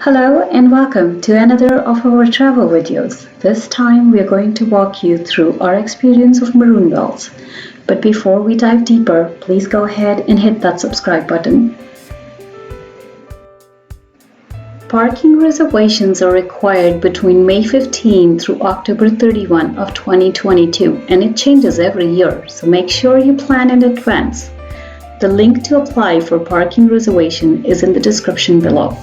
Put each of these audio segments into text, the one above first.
Hello and welcome to another of our travel videos. This time we are going to walk you through our experience of Maroon Bells. But before we dive deeper, please go ahead and hit that subscribe button. Parking reservations are required between May 15 through October 31 of 2022 and it changes every year, so make sure you plan in advance. The link to apply for parking reservation is in the description below.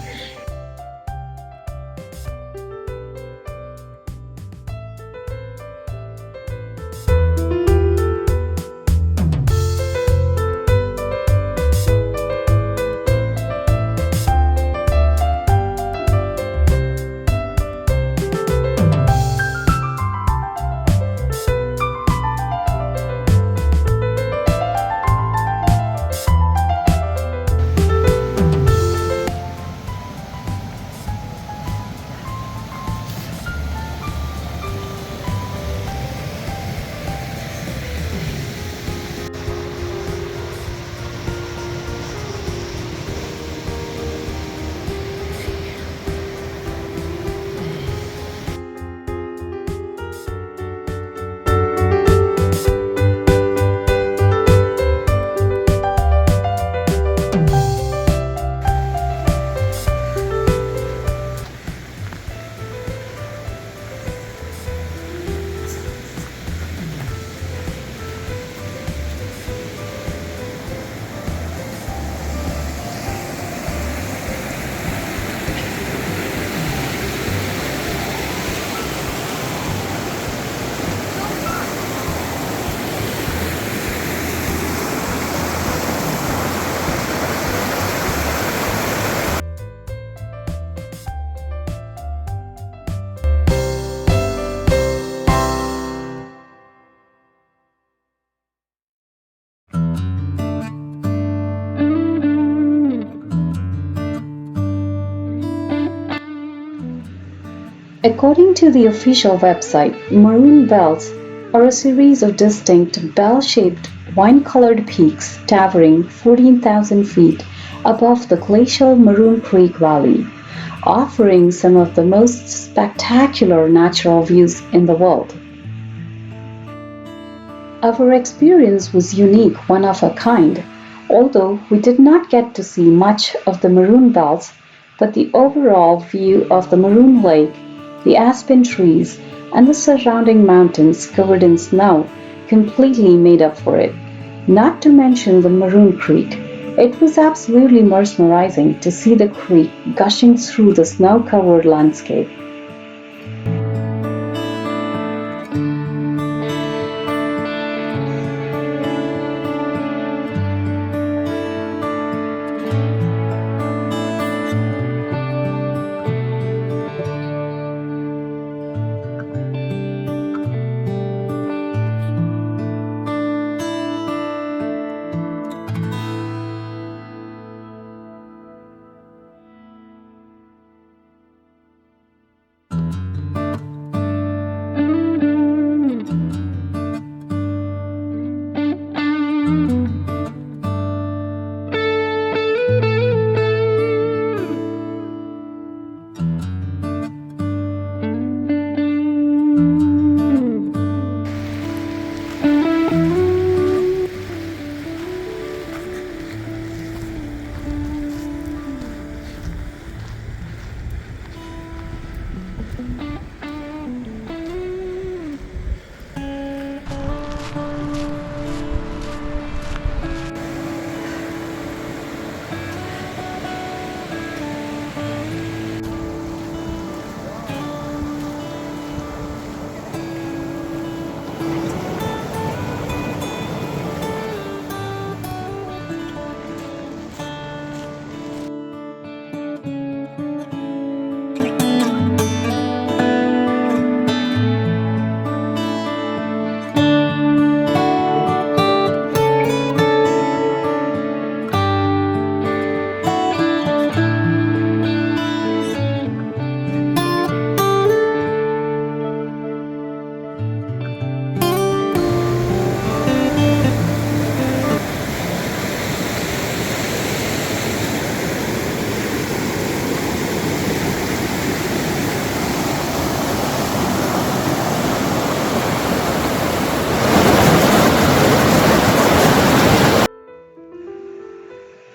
According to the official website, Maroon Bells are a series of distinct bell-shaped wine-colored peaks towering 14,000 feet above the glacial Maroon Creek Valley, offering some of the most spectacular natural views in the world. Our experience was unique, one of a kind, although we did not get to see much of the Maroon Bells, but the overall view of the Maroon Lake, the aspen trees, and the surrounding mountains covered in snow completely made up for it. Not to mention the Maroon Creek. It was absolutely mesmerizing to see the creek gushing through the snow-covered landscape.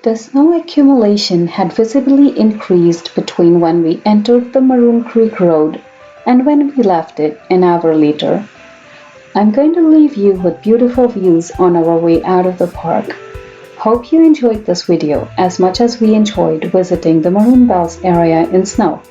The snow accumulation had visibly increased between when we entered the Maroon Creek Road and when we left it an hour later. I'm going to leave you with beautiful views on our way out of the park. Hope you enjoyed this video as much as we enjoyed visiting the Maroon Bells area in snow.